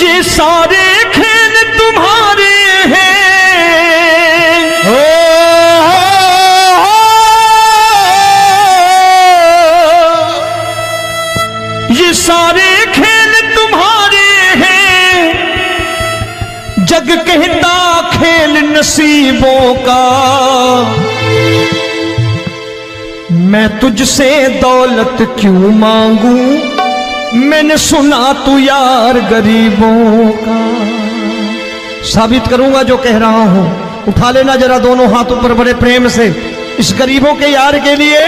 ये सारे खेल तुम्हारे हैं, ये सारे खेल तुम्हारे हैं, जग कहता खेल नसीबों का। मैं तुझसे दौलत क्यों मांगू, मैंने सुना तू यार गरीबों का। साबित करूंगा जो कह रहा हूं। उठा लेना जरा दोनों हाथ ऊपर बड़े प्रेम से इस गरीबों के यार के लिए,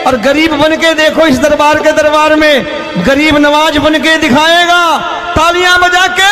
और गरीब बन के देखो इस दरबार के दरबार में गरीब नवाज बन के दिखाएगा, तालियां बजा के।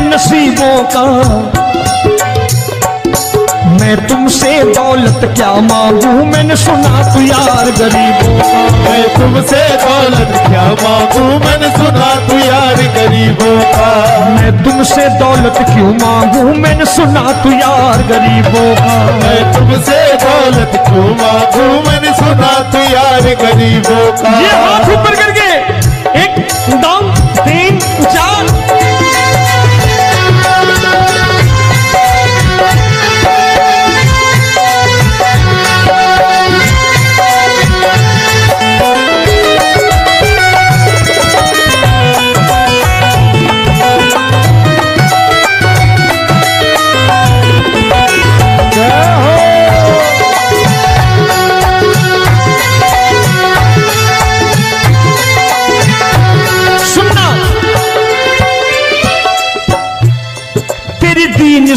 नसीबों का मैं तुमसे दौलत क्या मांगू, मैंने सुना तू यार गरीबों का। मैं तुमसे दौलत क्या मांगू, मैंने सुना तू यार गरीबों का। मैं तुमसे दौलत क्यों मांगू, मैंने सुना तू यार गरीबों का। मैं तुमसे दौलत क्यों मांगू, मैंने सुना तू यार गरीबों का। ये हाथ ऊपर करके 1 2 3 4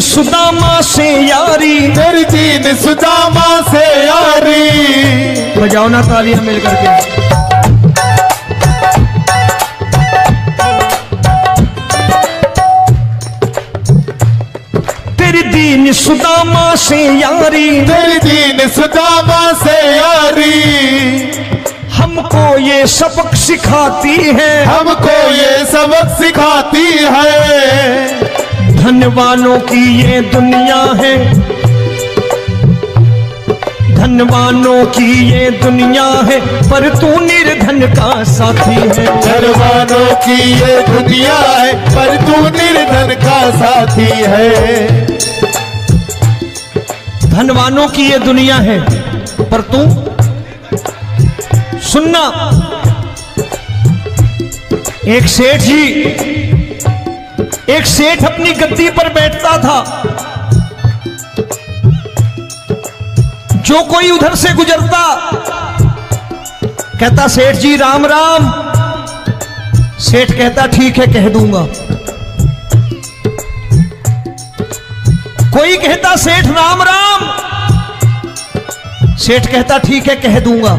सुदामा से यारी, तेरी दीन सुदामा से यारी। बजाओ ना तालियां मिल करके। तेरी दीन सुदामा से यारी, तेरी दीन सुदामा से यारी। हमको ये सबक सिखाती है, हमको ये सबक सिखाती है। धनवानों की ये दुनिया है, धनवानों की ये दुनिया है, पर तू निर्धन का साथी है। धनवानों की ये दुनिया है, पर तू निर्धन का साथी है। धनवानों की ये दुनिया है, पर तू सुनना। एक सेठ जी, एक सेठ अपनी गद्दी पर बैठता था। जो कोई उधर से गुजरता कहता सेठ जी राम राम। सेठ कहता ठीक है कह दूंगा। कोई कहता सेठ राम राम। सेठ कहता ठीक है कह दूंगा।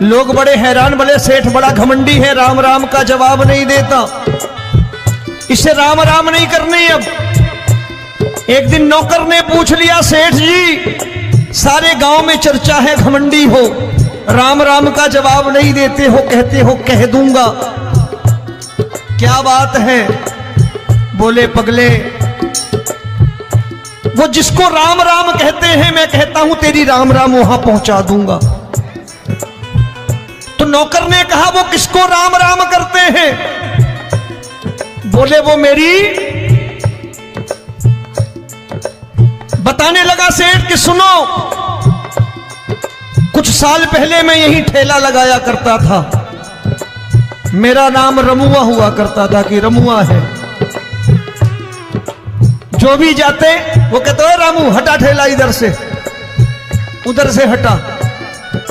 लोग बड़े हैरान, बोले सेठ बड़ा घमंडी है, राम राम का जवाब नहीं देता, इसे राम राम नहीं करनी। अब एक दिन नौकर ने पूछ लिया सेठ जी सारे गांव में चर्चा है घमंडी हो, राम राम का जवाब नहीं देते हो, कहते हो कह दूंगा, क्या बात है? बोले पगले वो जिसको राम राम कहते हैं मैं कहता हूं तेरी राम राम वहां पहुंचा दूंगा। तो नौकर ने कहा वो किसको राम राम करते हैं? बोले वो मेरी। बताने लगा सेठ कि सुनो, कुछ साल पहले मैं यही ठेला लगाया करता था, मेरा नाम रमुआ हुआ करता था कि रमुआ है। जो भी जाते वो कहते हो रामू हटा ठेला इधर से, उधर से हटा।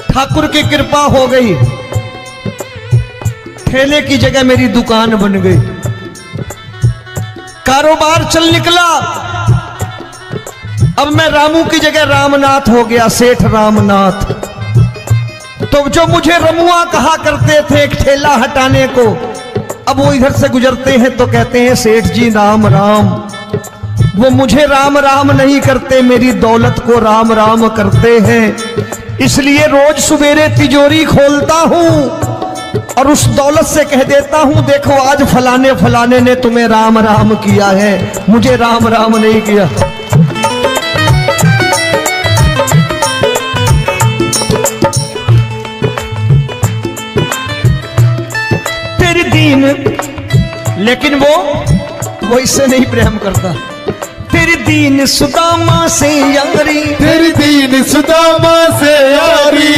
ठाकुर की कृपा हो गई, ठेले की जगह मेरी दुकान बन गई, कारोबार चल निकला। अब मैं रामू की जगह रामनाथ हो गया, सेठ रामनाथ। तो जो मुझे रमुआ कहा करते थे एक ठेला हटाने को, अब वो इधर से गुजरते हैं तो कहते हैं सेठ जी राम राम। वो मुझे राम राम नहीं करते, मेरी दौलत को राम राम करते हैं। इसलिए रोज सवेरे तिजोरी खोलता हूं और उस दौलत से कह देता हूं देखो आज फलाने फलाने ने तुम्हें राम राम किया है, मुझे राम राम नहीं किया। तेरी दीन, लेकिन वो इससे नहीं प्रेम करता। तेरी दीन सुदामा से यारी, तेरी दीन सुदामा से यारी,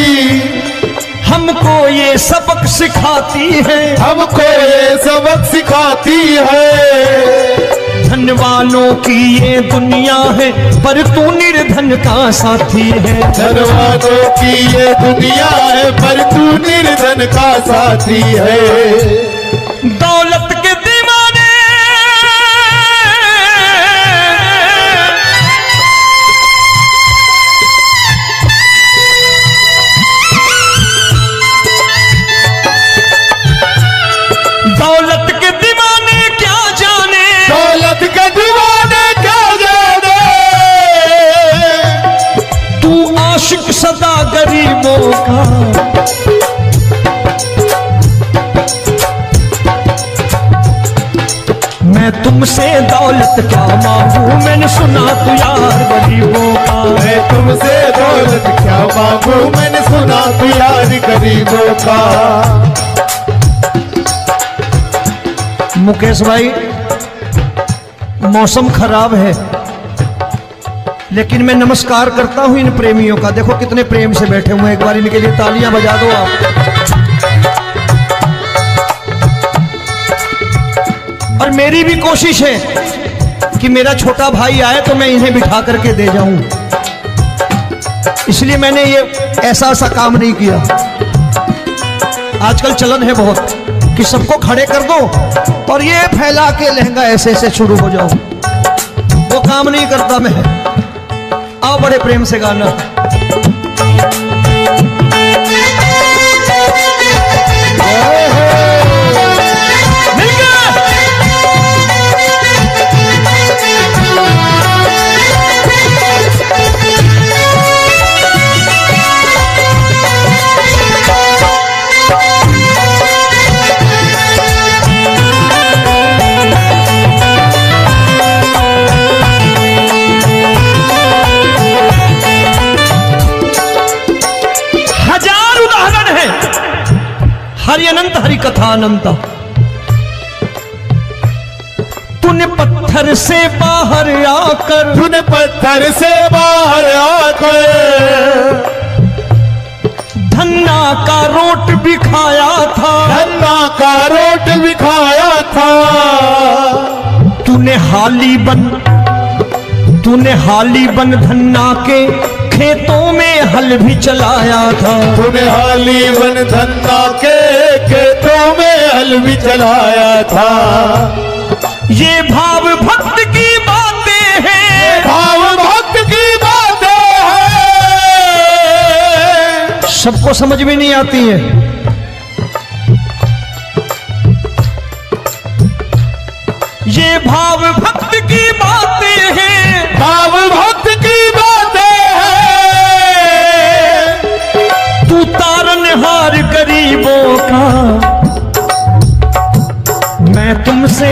हमको ये सबक सिखाती है, हमको ये सबक सिखाती है। धन वालों की ये दुनिया है पर तू निर्धन का साथी है। धन वालों की ये दुनिया है पर तू निर्धन का साथी है। दौलत के दीवाने दौलत के दीवाने क्या जाने, दौलत के दीवाने क्या जाने, तू आशिक सदा गरीबों का। मैं तुमसे दौलत क्या मांगू, मैंने सुना तू यार गरीबों का। मैं तुमसे दौलत क्या मांगू, मैंने सुना तू यार गरीबों का। मुकेश भाई, मौसम खराब है लेकिन मैं नमस्कार करता हूं इन प्रेमियों का। देखो कितने प्रेम से बैठे हुए हैं, एक बार इनके लिए तालियां बजा दो आप। और मेरी भी कोशिश है कि मेरा छोटा भाई आए तो मैं इन्हें बिठा करके दे जाऊं, इसलिए मैंने ये ऐसा काम नहीं किया। आजकल चलन है बहुत कि सबको खड़े कर दो और ये फैला के लहंगा ऐसे ऐसे शुरू हो जाओ, वो काम नहीं करता मैं। आओ बड़े प्रेम से गाना। हरि अनंत हरि कथा अनंत। तूने पत्थर से बाहर आकर, तूने पत्थर से बाहर आकर धन्ना का रोट भी खाया था, धन्ना का रोट भी खाया था। तूने हाली बन धन्ना के खेतों में हल भी चलाया था। तूने हाली बन धन्ना के खेतों में हल भी चलाया था। ये भाव भक्त की बातें हैं, भाव भक्त की बातें हैं, सबको समझ में नहीं आती है। ये भाव भक्त की बातें हैं, भाव भक्त की बातें हैं। तू तारनहार गरीबों का, मैं तुमसे।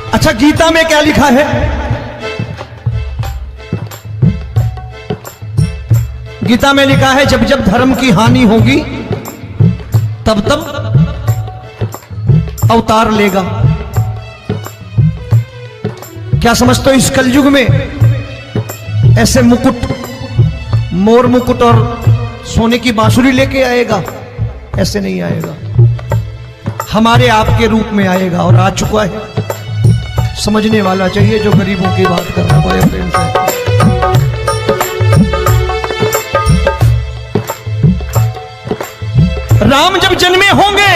अच्छा, गीता में क्या लिखा है? गीता में लिखा है जब जब धर्म की हानि होगी तब तब अवतार लेगा। क्या समझते हो इस कलयुग में ऐसे मुकुट, मोर मुकुट और सोने की बांसुरी लेके आएगा? ऐसे नहीं आएगा, हमारे आपके रूप में आएगा और आ चुका है। समझने वाला चाहिए जो गरीबों की बात कर रहा है प्रेम से। राम जब जन्मे होंगे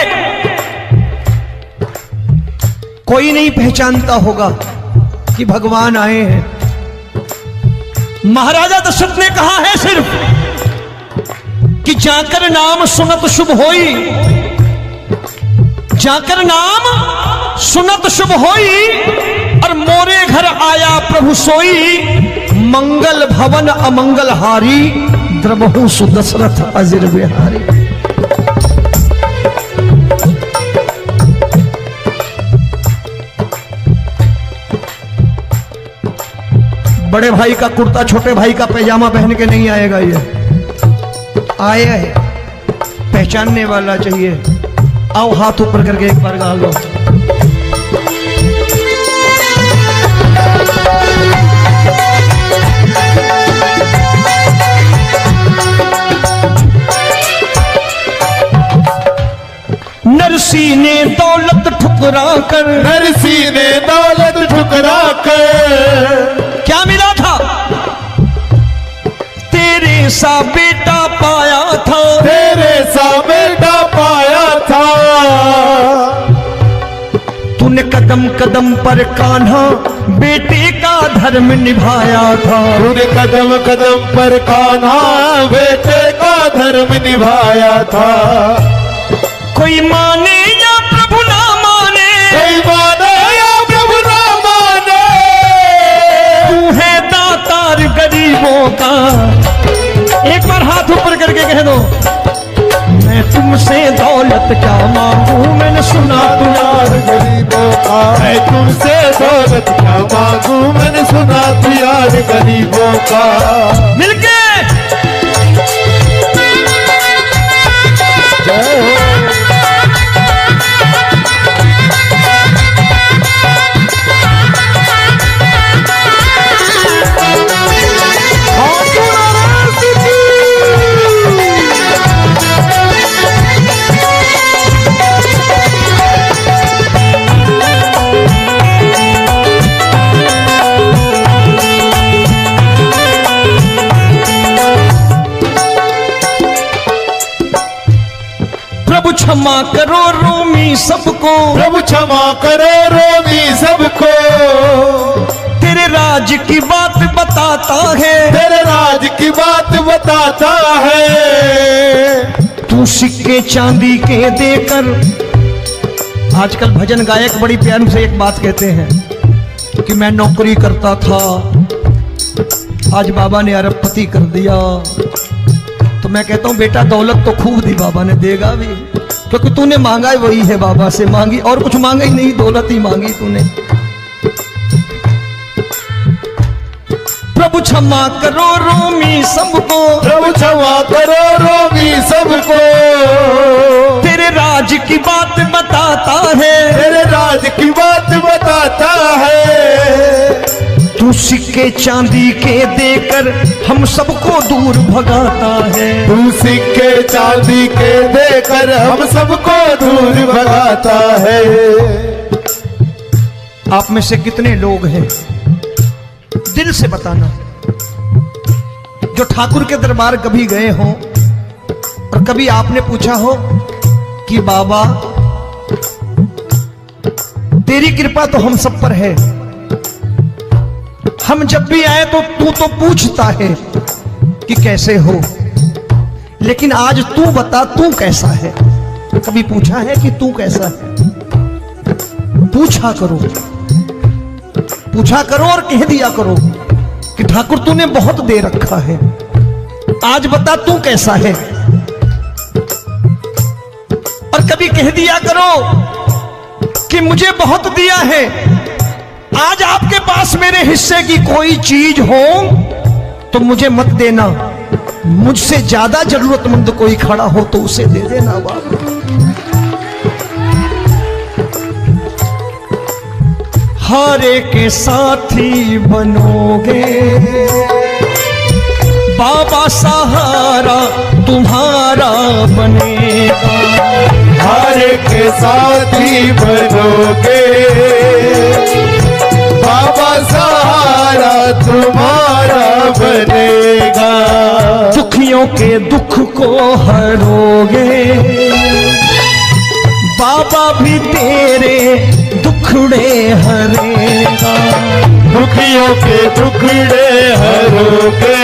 कोई नहीं पहचानता होगा, कि भगवान आए हैं। महाराजा दशरथ ने कहा है सिर्फ कि जाकर नाम सुनत शुभ होई, जाकर नाम सुनत शुभ होई, और मोरे घर आया प्रभु सोई, मंगल भवन अमंगल हारी, द्रबहु सुदशरथ अजिर बिहारी। बड़े भाई का कुर्ता छोटे भाई का पैजामा पहन के नहीं आएगा, ये आया है पहचानने वाला चाहिए। आओ हाथ ऊपर करके एक बार गा लो। नरसी ने दौलत ठुकरा कर, नरसी ने दौलत ठुकरा कर, क्या मिला था? तेरे सा बेटा पाया था, तेरे सा बेटा पाया था। तूने कदम कदम पर कान्हा बेटे का धर्म निभाया था, तूने कदम कदम पर कान्हा बेटे का धर्म निभाया था। कोई माने या प्रभु ना माने, कोई माने या प्रभु ना माने, तू है दातार गरीबों का। एक बार हाथ ऊपर करके कह दो, मैं तुमसे दौलत क्या मांगू, मैंने सुना तू यार गरीबों का। मैं तुमसे दौलत क्या मांगू, मैंने सुना तू यार गरीबों का। मिलके जय हो। प्रभु क्षमा करो रोमी सबको, प्रभु क्षमा करो रोमी सबको। तेरे राज की बात बताता है, तेरे राज की बात बताता है। तू सिक्के चांदी के देकर। आजकल भजन गायक बड़ी प्यार से एक बात कहते हैं कि मैं नौकरी करता था, आज बाबा ने अरबपति कर दिया। तो मैं कहता हूं बेटा दौलत तो खूब दी बाबा ने, देगा भी, क्योंकि तूने मांगा ही वही है बाबा से, मांगी और कुछ मांगा ही नहीं, दौलत ही मांगी तूने। प्रभु क्षमा करो रोमी सबको, प्रभु क्षमा करो रोमी सबको। तेरे राज की बात बताता है, तेरे राज की बात बताता है। तू सिक्के चांदी के देकर हम सबको दूर भगाता है, तू सिक्के चांदी के देकर हम सबको दूर भगाता है। आप में से कितने लोग हैं, दिल से बताना, जो ठाकुर के दरबार कभी गए हो और कभी आपने पूछा हो कि बाबा तेरी कृपा तो हम सब पर है, हम जब भी आए तो तू तो पूछता है कि कैसे हो, लेकिन आज तू बता तू कैसा है। कभी पूछा है कि तू कैसा है? पूछा करो, पूछा करो और कह दिया करो कि ठाकुर तूने बहुत दे रखा है, आज बता तू कैसा है। और कभी कह दिया करो कि मुझे बहुत दिया है, आज आपके पास मेरे हिस्से की कोई चीज हो तो मुझे मत देना, मुझसे ज्यादा जरूरतमंद कोई खड़ा हो तो उसे दे देना बाबा। हारे के साथी बनोगे बाबा, सहारा तुम्हारा बनेगा। हारे के साथी बनोगे बाबा, सहारा तुम्हारा बनेगा। दुखियों के दुख को हरोगे बाबा, भी तेरे दुखड़े हरेगा। दुखियों के टुकड़े हरोगे,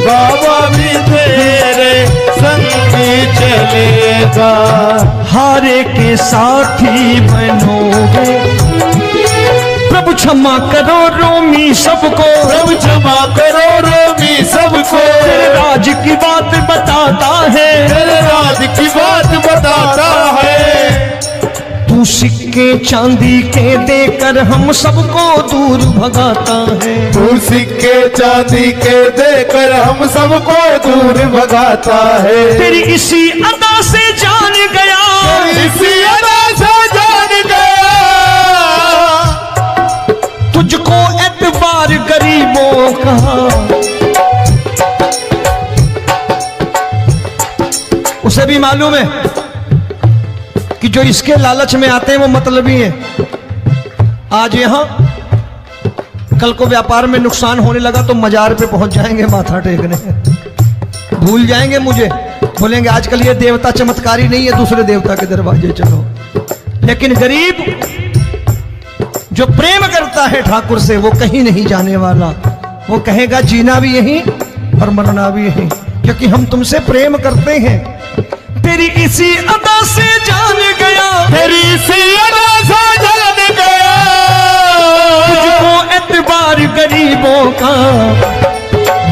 बाबा भी तेरे संगी चलेगा, हारे के साथी बनोगे। प्रभु क्षमा करो रोमी सबको, प्रभु क्षमा करो रोमी सबको, तेरे राज की बात बताता है, तेरे राज की बात बताता है। तू सिक्के चांदी के देकर हम सबको दूर भगाता है, तू सिक्के चांदी के देकर हम सबको दूर भगाता है। तेरी इसी अदा से जान गया, इसी अदा से जान गया, तुझको एतबार गरीबों का। उसे भी मालूम है कि जो इसके लालच में आते हैं वो मतलबी हैं। आज यहां कल को व्यापार में नुकसान होने लगा तो मजार पे पहुंच जाएंगे माथा टेकने, भूल जाएंगे मुझे, बोलेंगे आजकल ये देवता चमत्कारी नहीं है, दूसरे देवता के दरवाजे चलो। लेकिन गरीब जो प्रेम करता है ठाकुर से वो कहीं नहीं जाने वाला, वो कहेगा जीना भी यहीं और मरना भी यहीं, क्योंकि हम तुमसे प्रेम करते हैं। तेरी इसी अदा से जान गया, तेरी इसी अदा से जान गया, तुझको एतबार गरीबों का।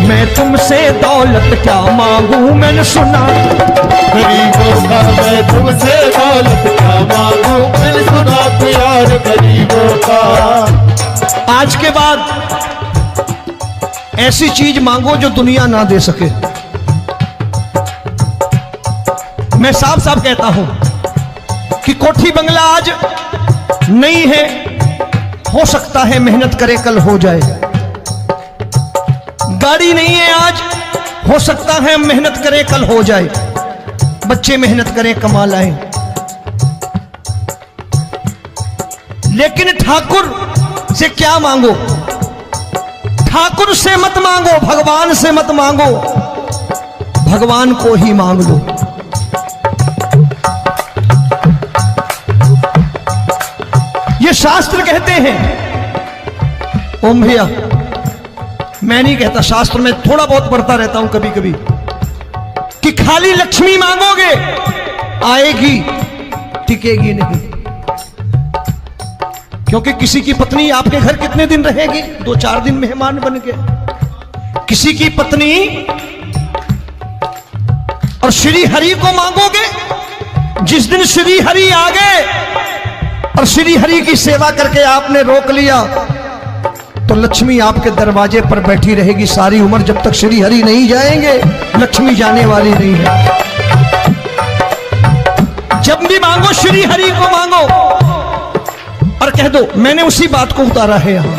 मैं तुमसे दौलत क्या मांगू, मैंने सुना गरीबों का, मैं तुमसे दौलत क्या मांगू, मैंने सुना प्यार गरीबों का। आज के बाद ऐसी चीज मांगो जो दुनिया ना दे सके। मैं साफ साफ कहता हूं कि कोठी बंगला आज नहीं है, हो सकता है मेहनत करे कल हो जाए। गाड़ी नहीं है आज, हो सकता है मेहनत करे कल हो जाए। बच्चे मेहनत करें कमा लाएं, लेकिन ठाकुर से क्या मांगो? ठाकुर से मत मांगो, भगवान से मत मांगो, भगवान को ही मांग लो। ये शास्त्र कहते हैं, ओम भैया मैं नहीं कहता, शास्त्र में थोड़ा बहुत पढ़ता रहता हूं कभी कभी, कि खाली लक्ष्मी मांगोगे आएगी, टिकेगी नहीं। क्योंकि किसी की पत्नी आपके घर कितने दिन रहेगी? 2-4 दिन मेहमान बन के। किसी की पत्नी और श्री हरि को मांगोगे, जिस दिन श्री हरि आ गए और श्री हरि की सेवा करके आपने रोक लिया तो लक्ष्मी आपके दरवाजे पर बैठी रहेगी सारी उम्र, जब तक श्री हरि नहीं जाएंगे लक्ष्मी जाने वाली नहीं है। जब भी मांगो श्री हरि को मांगो और कह दो मैंने उसी बात को उतारा है यहां,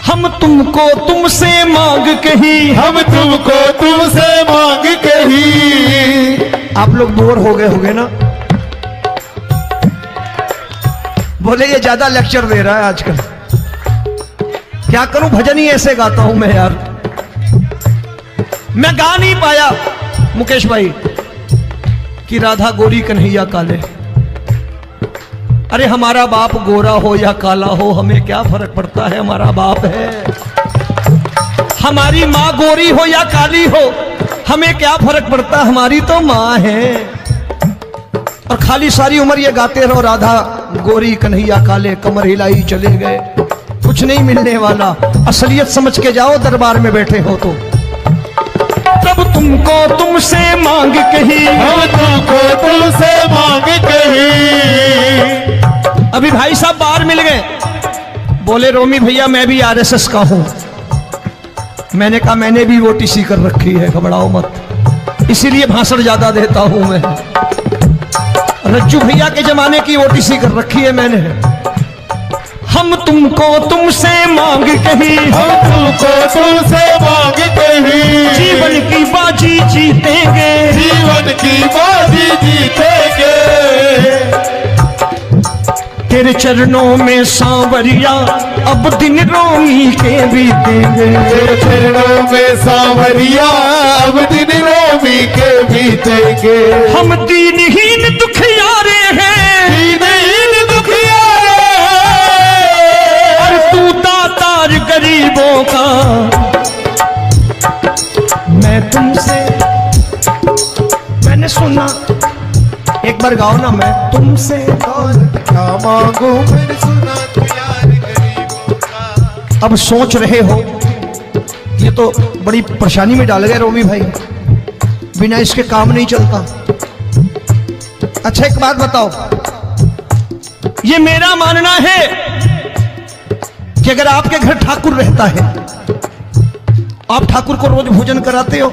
हम तुमको तुमसे मांग कही, हम तुमको तुमसे मांग कही। आप लोग बोर हो गए होंगे ना, बोले ये ज्यादा लेक्चर दे रहा है आजकल। क्या करूं, भजन ही ऐसे गाता हूं मैं यार। मैं गा नहीं पाया मुकेश भाई कि राधा गोरी कन्हैया काले। अरे हमारा बाप गोरा हो या काला हो हमें क्या फर्क पड़ता है, हमारा बाप है। हमारी माँ गोरी हो या काली हो हमें क्या फर्क पड़ता, हमारी तो माँ है। और खाली सारी उम्र ये गाते रहो राधा गोरी कन्हैया काले, कमर हिलाई चले गए, कुछ नहीं मिलने वाला। असलियत समझ के जाओ दरबार में बैठे हो तो। तब तुमको तुमसे मांग कही, हम तुमको तुमसे मांग कही। अभी भाई साहब बाहर मिल गए, बोले रोमी भैया मैं भी आरएसएस का हूं। मैंने कहा मैंने भी ओटीसी कर रखी है, घबराओ मत, इसीलिए भाषण ज्यादा देता हूं मैं। रज्जू भैया के जमाने की ओटीसी कर रखी है मैंने। हम तुमको तुमसे मांग कही, हम तुमको तुमसे मांग कही। जीवन की बाजी जीतेंगे, जीवन की बाजी जीतेंगे। तेरे चरणों में सांवरिया अब दिन रोमी के बीतेंगे। तेरे चरणों में सांवरिया अब दिन रोमी के बीतेंगे। हम दीनहीन दुखियारे हैं, दीनहीन दुखियारे हैं। बार गाओ ना, मैं तुमसे दौलत क्या मांगू मैंने सुना तू यार गरीबों का। अब सोच रहे हो ये तो बड़ी परेशानी में डाल गए रोमी भाई, बिना इसके काम नहीं चलता। अच्छा एक बात बताओ, ये मेरा मानना है कि अगर आपके घर ठाकुर रहता है, आप ठाकुर को रोज भोजन कराते हो,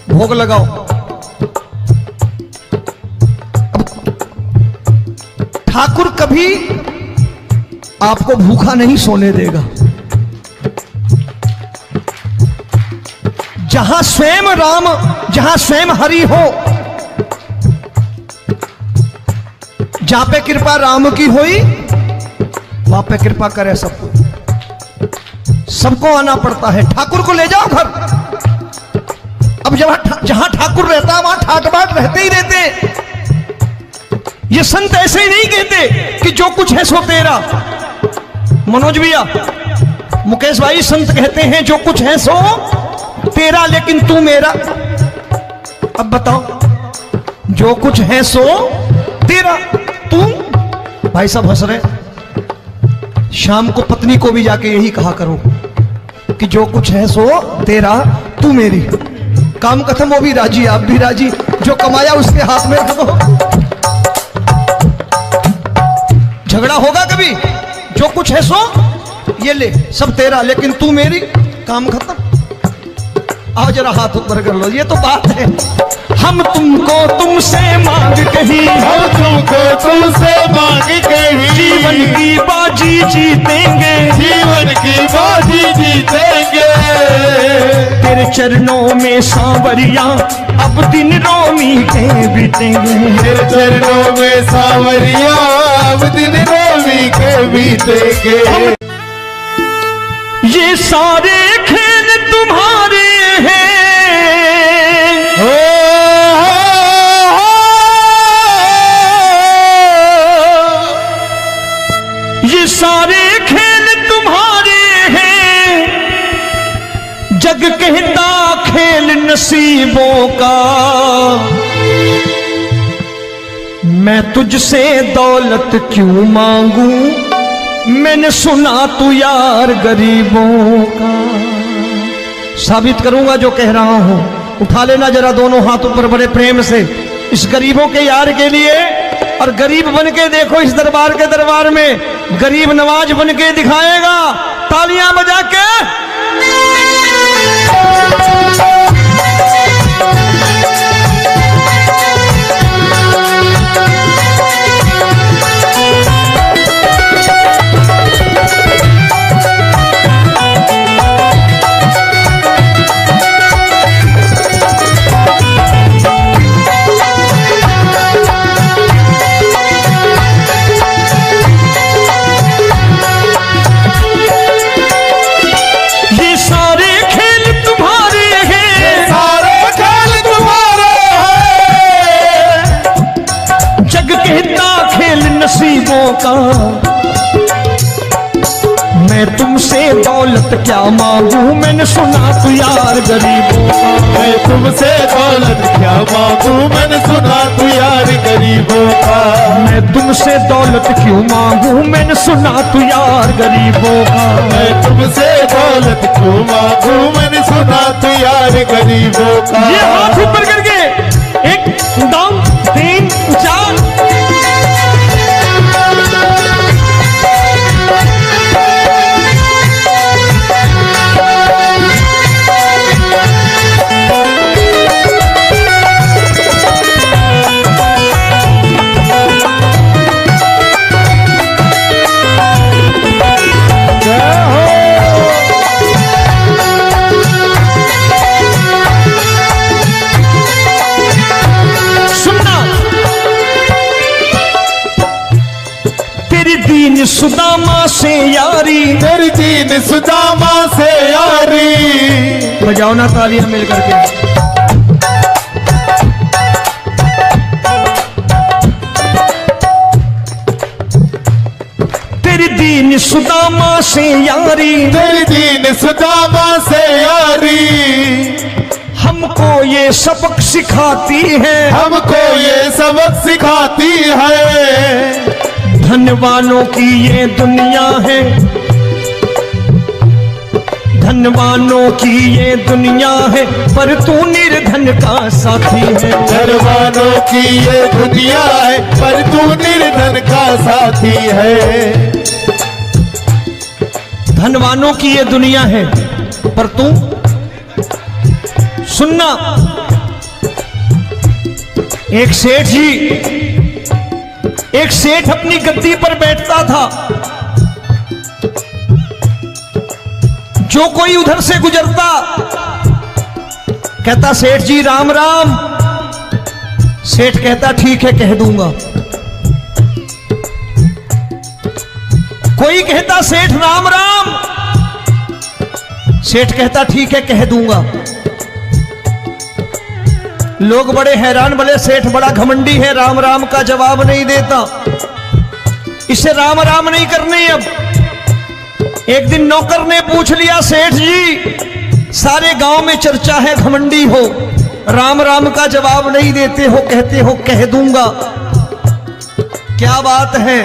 भोग लगाओ, ठाकुर कभी आपको भूखा नहीं सोने देगा। जहां स्वयं राम, जहां स्वयं हरि हो, जहां पे कृपा राम की हुई वहां पे कृपा करे सबको, सबको आना पड़ता है। ठाकुर को ले जाओ घर। अब जहां ठाकुर रहता है वहां ठाट बाट रहते ही रहते। ये संत ऐसे ही नहीं कहते कि जो कुछ है सो तेरा। मनोज भैया, मुकेश भाई, संत कहते हैं जो कुछ है सो तेरा लेकिन तू मेरा। अब बताओ, जो कुछ है सो तेरा, तू। भाई साहब हंस रहे। शाम को पत्नी को भी जाके यही कहा करो कि जो कुछ है सो तेरा, तू मेरी। काम खत्म, वो भी राजी, आप भी राजी। जो कमाया उसके हाथ में रख दो। झगड़ा होगा कभी? जो कुछ है सो ये ले, सब तेरा लेकिन तू मेरी। काम खत्म। आओ जरा हाथ ऊपर कर लो। ये तो बात है। हम तुमको तुमसे मांग कहीं, हम तुमको तुमसे मांग कहीं, जीवन की बाजी जीतेंगे, जीवन की बाजी जीतेंगे। तेरे चरणों में सांवरिया अब दिन रोमी के बीतेंगे। तेरे चरणों में सांवरिया अब दिन रोमी के बीतेंगे। ये सारे खेल तुम्हारे हैं, ये सारे खेल तुम्हारे हैं। जग कहता खेल नसीबों का, मैं तुझसे दौलत क्यों मांगू, मैंने सुना तू यार गरीबों का। साबित करूंगा जो कह रहा हूं। उठा लेना जरा दोनों हाथ ऊपर बड़े प्रेम से इस गरीबों के यार के लिए। और गरीब बन के देखो इस दरबार के दरबार में, गरीब नवाज बन के दिखाएगा, तालियां बजा के। नसीबों का, मैं तुमसे दौलत क्या मांगू, मैंने सुना तू यार गरीबों का। मैं तुमसे दौलत क्या मांगू, मैंने सुना तू यार गरीबों का। मैं तुमसे दौलत क्यों मांगू, मैंने सुना तू यार गरीबों का। मैं तुमसे दौलत क्यों मांगू, मैंने सुना तू यार गरीबों का। ये हाथ ऊपर करके 1 2 3 4। दीन सुदामा से यारी, तेरी दीन सुदामा से यारी। बजाओ ना तालियां मिल करके। तेरी दीन सुदामा से यारी, तेरी दीन सुदामा से यारी। हम हमको ये सबक सिखाती है, हमको ये सबक सिखाती है। धनवानों की ये दुनिया है, धनवानों की ये दुनिया है, पर तू निर्धन का साथी है। धनवानों की ये दुनिया है, पर तू निर्धन का साथी है। धनवानों की ये दुनिया है, पर तू सुनना। एक सेठ जी, एक सेठ अपनी गद्दी पर बैठता था। जो कोई उधर से गुजरता कहता सेठ जी राम राम। सेठ कहता ठीक है कह दूंगा। कोई कहता सेठ राम राम, सेठ कहता ठीक है कह दूंगा। लोग बड़े हैरान, बोले सेठ बड़ा घमंडी है, राम राम का जवाब नहीं देता, इसे राम राम नहीं करने। अब एक दिन नौकर ने पूछ लिया, सेठ जी सारे गांव में चर्चा है घमंडी हो, राम राम का जवाब नहीं देते हो, कहते हो कह दूंगा, क्या बात है?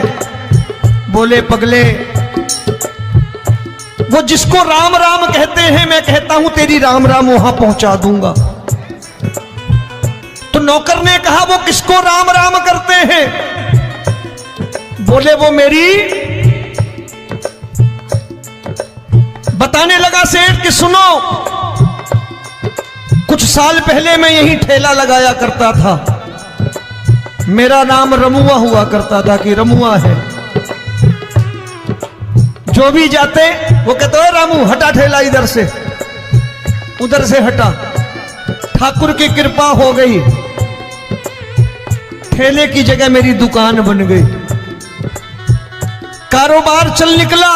बोले पगले, वो जिसको राम राम कहते हैं मैं कहता हूं तेरी राम राम वहां पहुंचा दूंगा। तो नौकर ने कहा वो किसको राम राम करते हैं? बोले वो मेरी। बताने लगा सेठ कि सुनो, कुछ साल पहले मैं यही ठेला लगाया करता था, मेरा नाम रमुआ हुआ करता था कि रमुआ है। जो भी जाते वो कहते हो रामू हटा ठेला इधर से, उधर से हटा। ठाकुर की कृपा हो गई, ठेले की जगह मेरी दुकान बन गई, कारोबार चल निकला।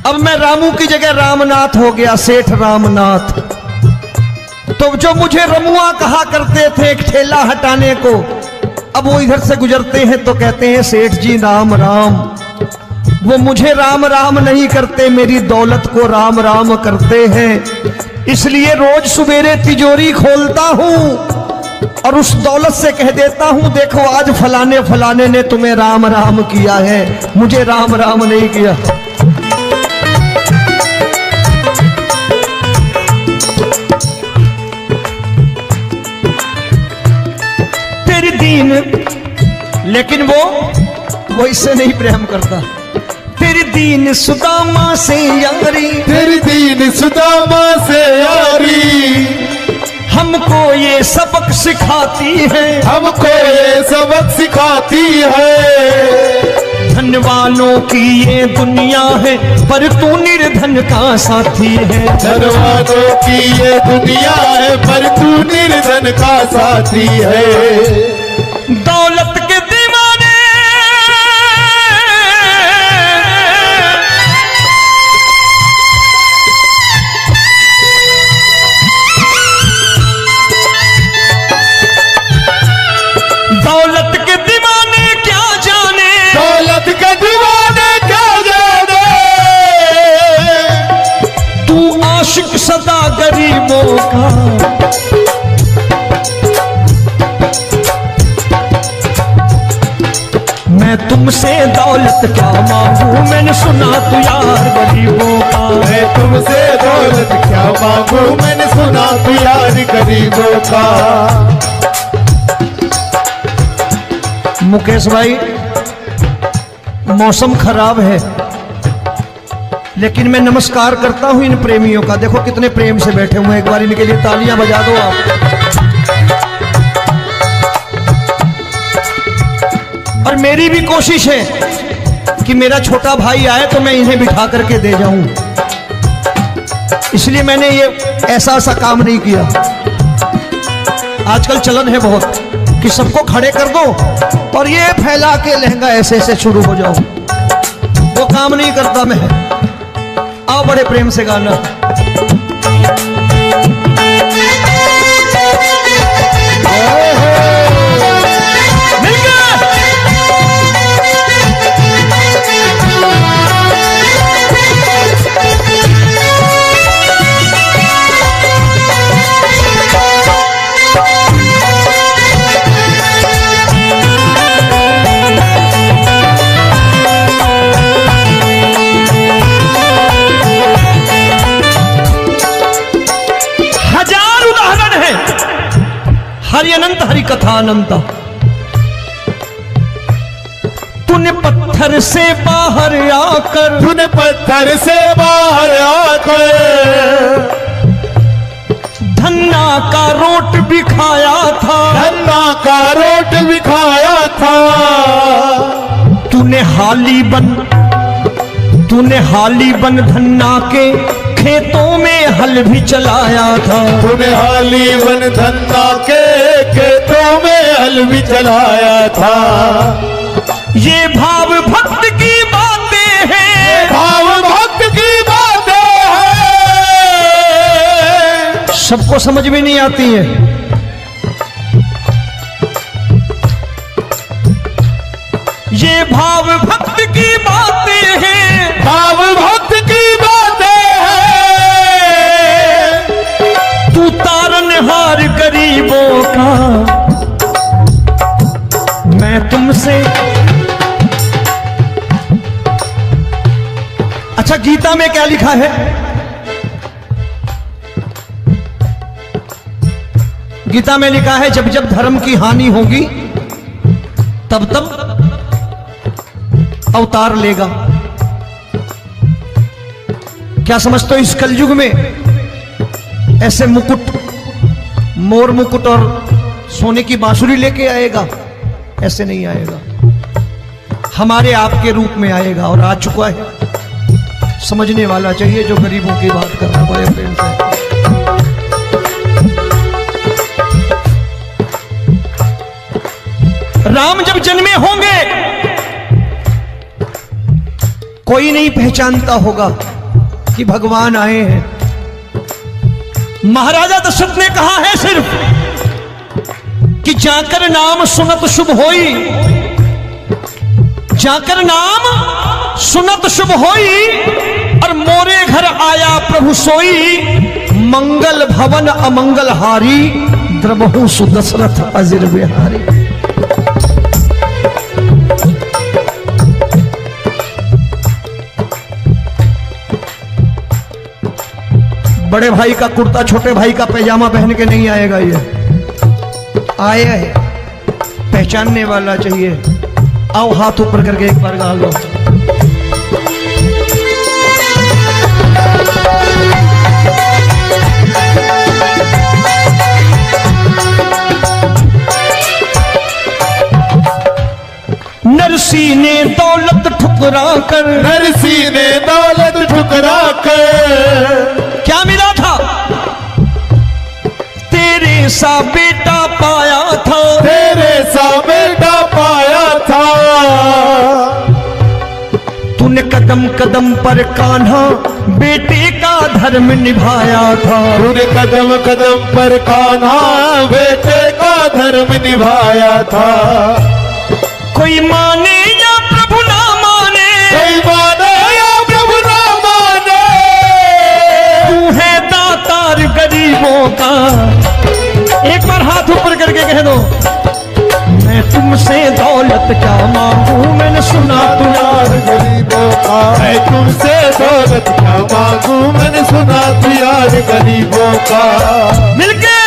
अब मैं रामू की जगह रामनाथ हो गया, सेठ रामनाथ। तो जो मुझे रमुआ कहा करते थे एक ठेला हटाने को, अब वो इधर से गुजरते हैं तो कहते हैं सेठ जी राम राम। वो मुझे राम राम नहीं करते, मेरी दौलत को राम राम करते हैं। इसलिए रोज सवेरे तिजोरी खोलता हूं और उस दौलत से कह देता हूं देखो आज फलाने फलाने ने तुम्हें राम राम किया है, मुझे राम राम नहीं किया। तेरी दीन, लेकिन वो इससे नहीं प्रेम करता। तेरी दीन सुदामा से यारी, तेरी दीन सुदामा से यारी, हमको ये सबक सिखाती है, हमको ये सबक सिखाती है। धन वालों की ये दुनिया है, पर तू निर्धन का साथी है। धन वालों की ये दुनिया है, पर तू निर्धन का साथी है। दौलत के दीवाने दौलत के दीवाने क्या जाने, दौलत के दीवाने क्या जाने, तू आशिक सदा गरीबों का। मैं तुमसे दौलत क्या मांगू, मैंने सुना तू यार गरीबों का। मैं तुमसे दौलत क्या मांगू, मैंने सुना तू यार गरीबों का। मुकेश भाई, मौसम खराब है, लेकिन मैं नमस्कार करता हूं इन प्रेमियों का। देखो कितने प्रेम से बैठे हुए हैं, एक बार इनके लिए तालियां बजा दो आप। और मेरी भी कोशिश है कि मेरा छोटा भाई आए तो मैं इन्हें बिठा करके दे जाऊं, इसलिए मैंने ये ऐसा काम नहीं किया। आजकल चलन है बहुत कि सबको खड़े कर दो और ये फैला के लहंगा ऐसे ऐसे शुरू हो जाओ, वो काम नहीं करता मैं। आओ बड़े प्रेम से गाना। कथा अनंता। तूने पत्थर से बाहर आकर, तूने पत्थर से बाहर आकर धन्ना का रोट भी खाया था, धन्ना का रोट भी खाया था। तूने हाली बन धन्ना के खेतों में हल भी चलाया था। तूने हाली बन धन्ना के खेतों में हल भी चलाया था। ये भाव भक्त की बातें हैं, भाव भक्त की बातें हैं, सबको समझ में नहीं आती है। ये भाव भक्त की बातें हैं, भाव भक्त की बातें हैं। तू तारनहार गरीबों का, मैं तुमसे। अच्छा, गीता में क्या लिखा है? गीता में लिखा है जब जब धर्म की हानि होगी तब तब अवतार लेगा। क्या समझते हो? इस कलयुग में ऐसे मुकुट, मोर मुकुट और सोने की बांसुरी लेके आएगा? ऐसे नहीं आएगा, हमारे आपके रूप में आएगा और आ चुका है। समझने वाला चाहिए जो गरीबों की बात करना बड़े प्रेम से। राम जब जन्मे होंगे कोई नहीं पहचानता होगा कि भगवान आए हैं। महाराजा दशरथ ने कहा है सिर्फ कि जाकर नाम सुनत शुभ होई, जाकर नाम सुनत शुभ होई, और मोरे घर आया प्रभु सोई, मंगल भवन अमंगल हारी, द्रबहु सुदशरथ अजिर बिहारी। बड़े भाई का कुर्ता छोटे भाई का पैजामा पहन के नहीं आएगा, ये आया है, पहचानने वाला चाहिए। आओ हाथ ऊपर करके एक बार गा लो। नरसी ने दौलत ठुकरा कर, नरसी ने दौलत ठुकरा कर क्या मिला था? तेरे सा बेटा पाया था, तेरे सा बेटा पाया था। तूने कदम कदम पर कान्हा बेटे का धर्म निभाया था। तूने कदम कदम पर कान्हा बेटे का धर्म निभाया था। कोई माने या प्रभु ना माने, कोई माने या प्रभु ना माने, तू है दातार गरीबों का। एक बार हाथ ऊपर करके कह दो, मैं तुमसे दौलत क्या मांगू, मैंने सुना तू यार गरीबों का। मैं तुमसे दौलत क्या मांगू, मैंने सुना तू यार गरीबों का। मिलके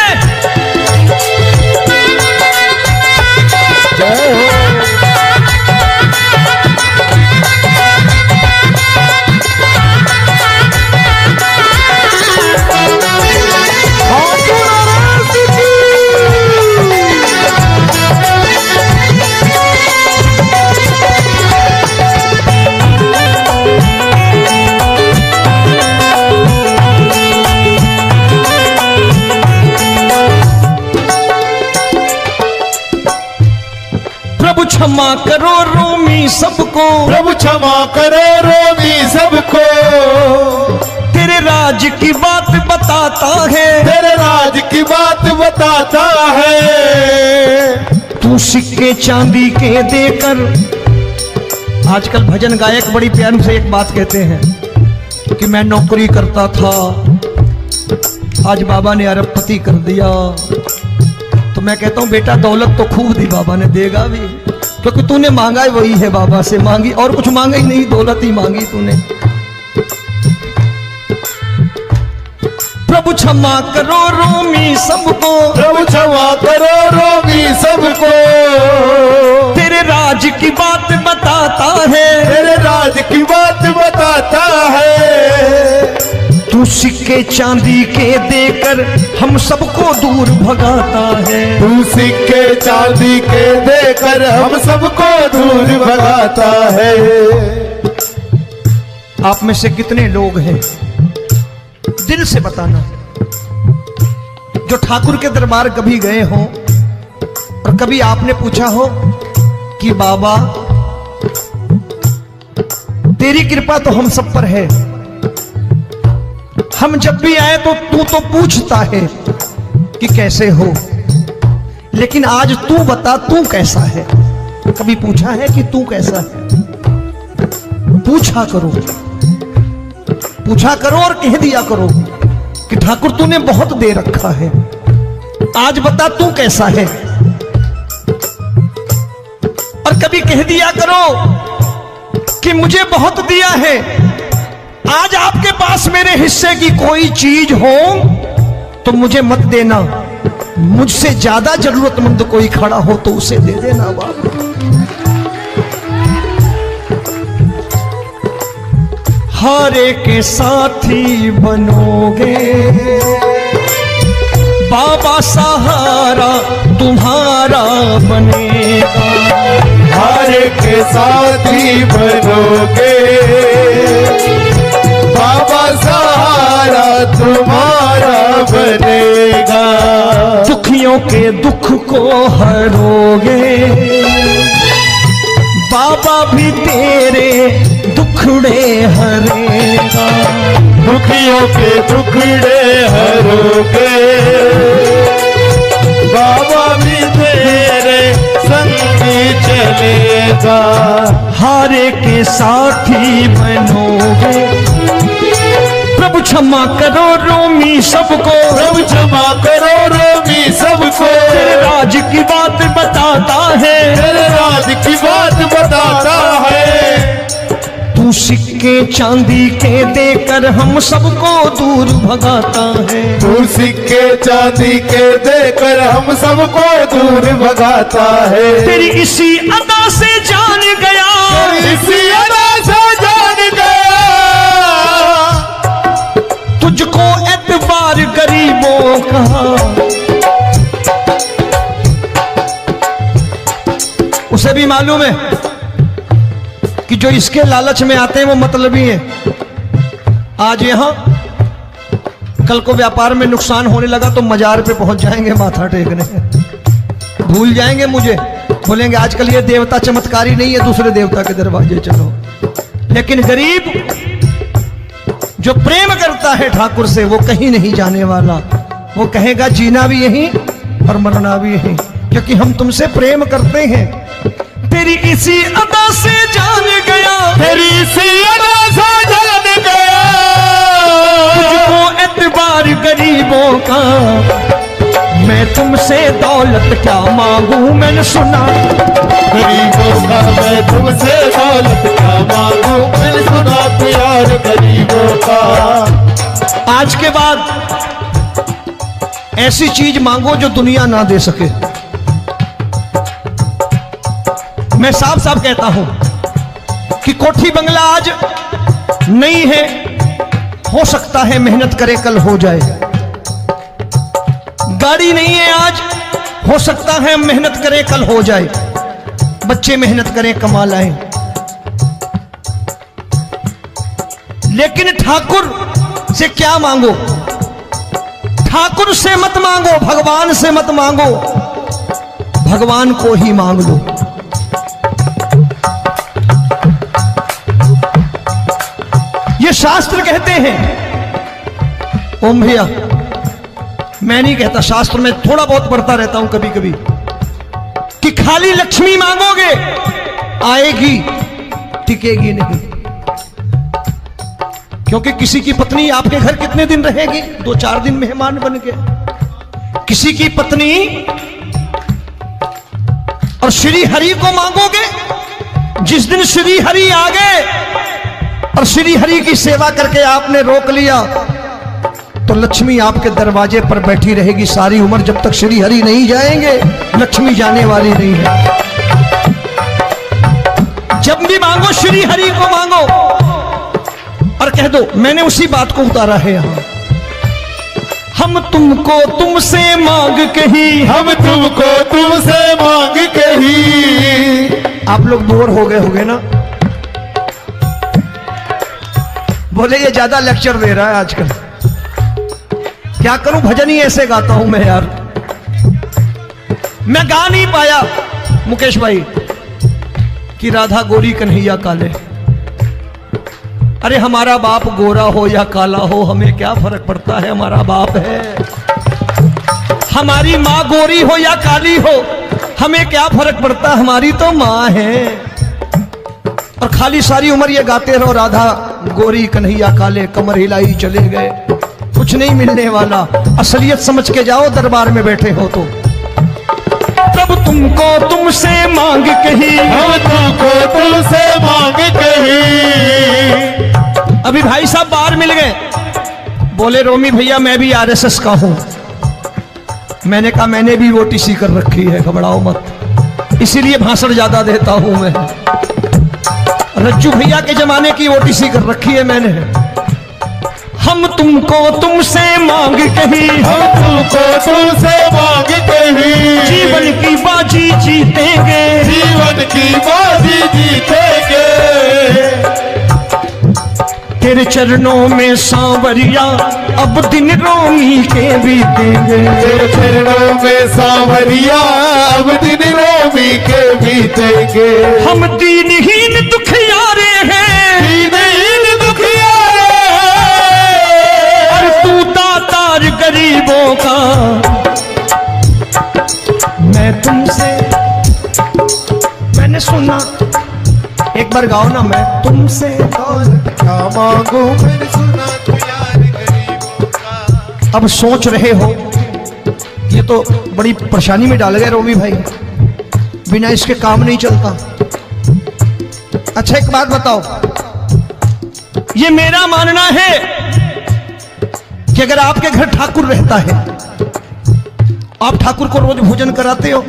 जय हो। प्रभु क्षमा करो रोमी सबको, प्रभु क्षमा करो रोमी सबको। तेरे राज की बात बताता है, तेरे राज की बात बताता है। तू सिक्के चांदी के देकर। आजकल भजन गायक बड़ी प्यार से एक बात कहते हैं कि मैं नौकरी करता था, आज बाबा ने अरबपति कर दिया। तो मैं कहता हूं बेटा दौलत तो खूब दी बाबा ने, देगा भी, क्योंकि तूने मांगा ही वही है, बाबा से मांगी और कुछ मांगा ही नहीं, दौलत ही मांगी तूने। प्रभु क्षमा करो रोमी सबको, प्रभु क्षमा करो रोमी सबको। तेरे राज की बात बताता है, तेरे राज की बात बताता है। तू सिक्के चांदी के देकर हम सबको दूर भगाता है। तू सिक्के चांदी के देकर हम सबको दूर भगाता है। आप में से कितने लोग हैं, दिल से बताना, जो ठाकुर के दरबार कभी गए हो और कभी आपने पूछा हो कि बाबा तेरी कृपा तो हम सब पर है, हम जब भी आए तो तू तो पूछता है कि कैसे हो, लेकिन आज तू बता तू कैसा है। कभी पूछा है कि तू कैसा है? पूछा करो, पूछा करो और कह दिया करो कि ठाकुर तूने बहुत दे रखा है, आज बता तू कैसा है। और कभी कह दिया करो कि मुझे बहुत दिया है, आज आपके पास मेरे हिस्से की कोई चीज हो तो मुझे मत देना, मुझसे ज्यादा जरूरतमंद कोई खड़ा हो तो उसे दे देना बाबा। हारे के साथी बनोगे बाबा, सहारा तुम्हारा बनेगा। हारे के साथी बनोगे बाबा, सहारा तुम्हारा बनेगा। दुखियों के दुख को हरोगे बाबा, भी तेरे दुखड़े हरेगा। दुखियों के दुखड़े हरोगे बाबा, भी तेरे संगी चलेगा। हारे के साथी बनोगे, प्रभु क्षमा करो रोमी सबको, प्रभु क्षमा करो रोमी सबको। तेरे राज की बात बताता है, तेरे राज की बात बताता है। तू सिक्के चांदी के देकर हम सबको दूर भगाता है। तू सिक्के चांदी के देकर हम सबको दूर भगाता है। तेरी इसी अदा से जान गया, इसी अदा से जान गया, तुझको एतबार गरीबों का। उसे भी मालूम है कि जो इसके लालच में आते हैं वो मतलबी हैं। आज यहां कल को व्यापार में नुकसान होने लगा तो मजार पे पहुंच जाएंगे माथा टेकने, भूल जाएंगे मुझे, बोलेंगे आजकल ये देवता चमत्कारी नहीं है, दूसरे देवता के दरवाजे चलो। लेकिन गरीब जो प्रेम करता है ठाकुर से वो कहीं नहीं जाने वाला, वो कहेगा जीना भी यहीं और मरना भी यहीं, क्योंकि हम तुमसे प्रेम करते हैं। तेरी इसी अदा से जान गया, तेरी इसी अदा से जान गया, तुझको एतबार गरीबों का। मैं तुमसे दौलत क्या मांगू, मैंने सुना गरीबों का। मैं तुमसे दौलत क्या मांगू, मैंने सुना प्यार गरीबों का। आज के बाद ऐसी चीज मांगो जो दुनिया ना दे सके। मैं साफ साफ कहता हूं कि कोठी बंगला आज नहीं है, हो सकता है मेहनत करे कल हो जाए। गाड़ी नहीं है आज, हो सकता है मेहनत करे कल हो जाए। बच्चे मेहनत करें कमा लाएं, लेकिन ठाकुर से क्या मांगो? ठाकुर से मत मांगो, भगवान से मत मांगो, भगवान को ही मांग लो। ये शास्त्र कहते हैं। ओम भैया, मैं नहीं कहता, शास्त्र में थोड़ा बहुत पढ़ता रहता हूं कभी कभी, कि खाली लक्ष्मी मांगोगे आएगी, टिकेगी नहीं। क्योंकि किसी की पत्नी आपके घर कितने दिन रहेगी? 2-4 दिन मेहमान बन के। किसी की पत्नी और श्री हरि को मांगोगे, जिस दिन श्री हरि आ गए और श्री हरि की सेवा करके आपने रोक लिया तो लक्ष्मी आपके दरवाजे पर बैठी रहेगी सारी उम्र, जब तक श्री हरि नहीं जाएंगे लक्ष्मी जाने वाली नहीं है। जब भी मांगो श्री हरि को मांगो और कह दो मैंने उसी बात को उतारा है यहां, हम तुमको तुमसे मांग कही, हम तुमको तुमसे मांग कही। आप लोग बोर हो गए होंगे ना, बोले ये ज्यादा लेक्चर दे रहा है आजकल, क्या करूं भजन ही ऐसे गाता हूं मैं यार। मैं गा नहीं पाया मुकेश भाई कि राधा गोरी कन्हैया काले। अरे हमारा बाप गोरा हो या काला हो हमें क्या फर्क पड़ता है, हमारा बाप है। हमारी माँ गोरी हो या काली हो हमें क्या फर्क पड़ता, हमारी तो माँ है। और खाली सारी उम्र ये गाते रहो राधा गोरी कन्हैया काले, कमर हिलाई चले गए, कुछ नहीं मिलने वाला। असलियत समझ के जाओ दरबार में बैठे हो तो। तब तुमको तुमसे मांग कही, हम तुमको तुमसे मांग कही। अभी भाई साहब बाहर मिल गए, बोले रोमी भैया मैं भी आरएसएस का हूं। मैंने कहा मैंने भी ओटीसी कर रखी है, घबराओ मत, इसीलिए भाषण ज्यादा देता हूं मैं। रज्जू भैया के जमाने की ओटीसी कर रखी है मैंने। हम तुमको तुमसे मांग कही, हम तुमको तुमसे मांग कही। जीवन की बाजी जीतेंगे, जीवन की बाजी जीतेंगे। तेरे चरणों में सांवरिया अब दिन रोमी के बीतेंगे। तेरे चरणों में सांवरिया अब दिन रोमी के बीतेंगे। हम दीनहीन दुखियारे हैं, दीनहीन दुखियारे और तू दातार गरीबों का। मैं तुमसे, मैंने सुना, एक बार गाओ ना, मैं तुमसे क्या मांगू, मैंने सुना तू यार गरीबों का। अब सोच रहे हो ये तो बड़ी परेशानी में डाल गए रोमी भाई, बिना इसके काम नहीं चलता। अच्छा एक बात बताओ, ये मेरा मानना है कि अगर आपके घर ठाकुर रहता है, आप ठाकुर को रोज भोजन कराते हो,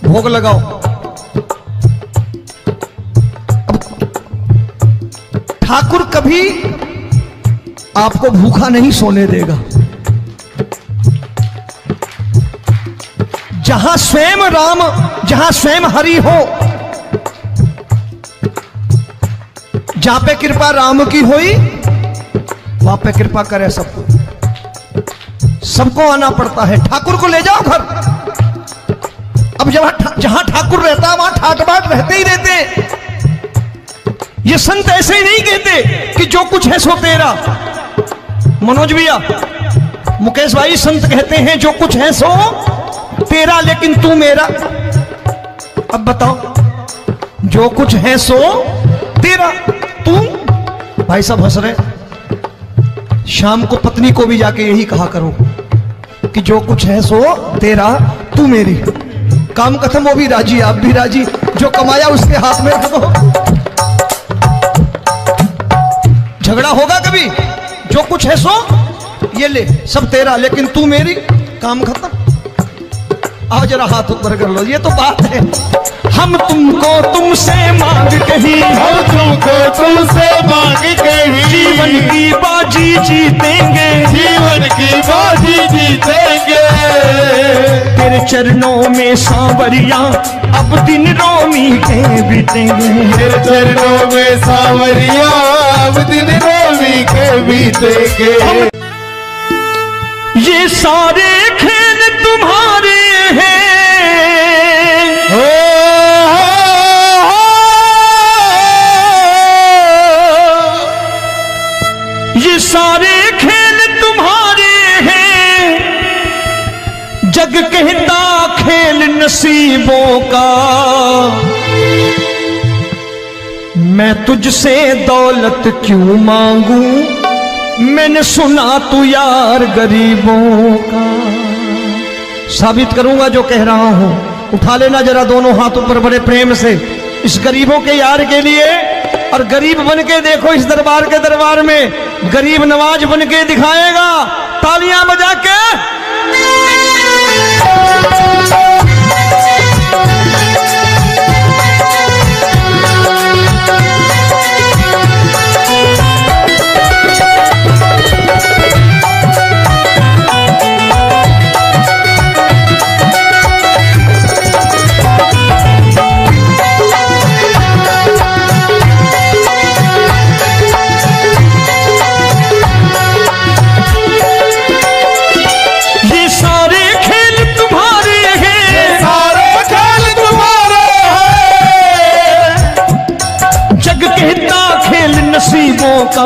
भोग लगाओ, ठाकुर कभी आपको भूखा नहीं सोने देगा। जहां स्वयं राम, जहां स्वयं हरि हो, जहां पे कृपा राम की हुई वहां पे कृपा करे सबको। सबको आना पड़ता है, ठाकुर को ले जाओ घर। अब जहां ठाकुर रहता है वहां ठाट बाट रहते ही रहते। ये संत ऐसे ही नहीं कहते कि जो कुछ है सो तेरा। मनोज भैया, मुकेश भाई, संत कहते हैं जो कुछ है सो तेरा लेकिन तू मेरा। अब बताओ, जो कुछ है सो तेरा, तू। भाई साहब हंस रहे। शाम को पत्नी को भी जाके यही कहा करो कि जो कुछ है सो तेरा, तू मेरी। काम खत्म, वो भी राजी, आप भी राजी, जो कमाया उसके हाथ में रखो। झगड़ा होगा कभी, जो कुछ है सो ये ले, सब तेरा लेकिन तू मेरी, काम खत्म। आओ जरा हाथ ऊपर कर लो, ये तो बात है। हम तुमको तुमसे मांग कही, हम तुमको तुमसे मांग कही। जीवन की बाजी जीतेंगे, जीवन की बाजी जीतेंगे। तेरे चरणों में सांवरिया अब दिन रोमी के बीतेंगे। तेरे चरणों में सांवरिया अब दिन रोमी के बीतेंगे। ये सारे खेल तुम्हारे हैं, ये सारे खेल तुम्हारे हैं। जग कहता खेल नसीबों का, मैं तुझसे दौलत क्यों मांगू, मैंने सुना तू यार गरीबों का। साबित करूंगा जो कह रहा हूं। उठा लेना जरा दोनों हाथ ऊपर बड़े प्रेम से, इस गरीबों के यार के लिए और गरीब बन के देखो इस दरबार के दरबार में गरीब नवाज बन के दिखाएगा, तालियां बजा के। नसीबों का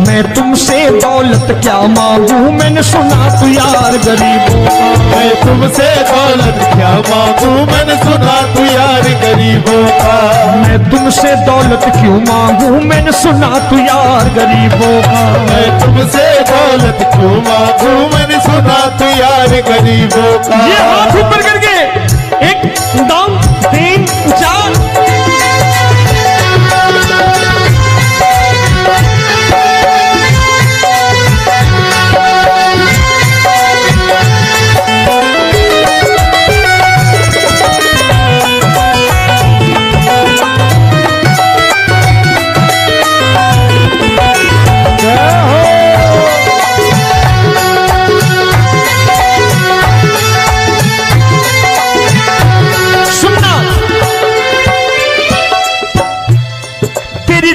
मैं तुमसे दौलत क्या मांगू, मैंने सुना तू यार गरीबों का। मैं तुमसे दौलत क्या मांगू, मैंने सुना तू यार गरीबों का। मैं तुमसे दौलत क्यों मांगू, मैंने सुना तू यार गरीबों का। मैं तुमसे दौलत क्यों मांगू, मैंने सुना तू यार गरीबों का। ये हाथ ऊपर करके 1 2 3 4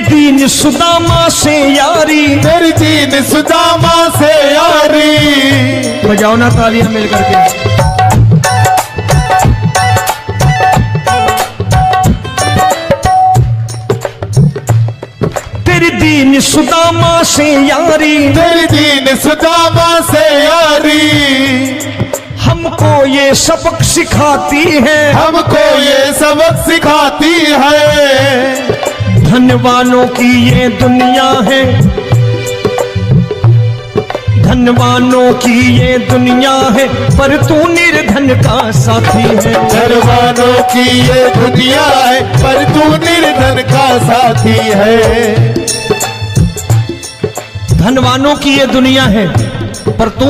दीन सुदामा से यारी, तेरी दीन सुदामा से यारी। बजाओ ना तालियां मिल करके। तेरी दीन सुदामा से यारी, तेरी दीन सुदामा से यारी। हमको ये सबक सिखाती है, हमको ये सबक सिखाती है। धनवानों की ये दुनिया है, धनवानों की ये दुनिया है, पर तू निर्धन का साथी है। धनवानों की ये दुनिया है, पर तू निर्धन का साथी है। धनवानों की ये दुनिया है, पर तू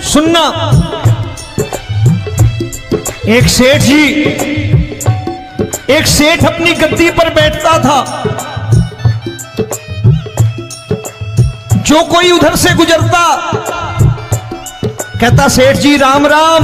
सुनना। एक सेठ अपनी गद्दी पर बैठता था। जो कोई उधर से गुजरता कहता, सेठ जी राम राम।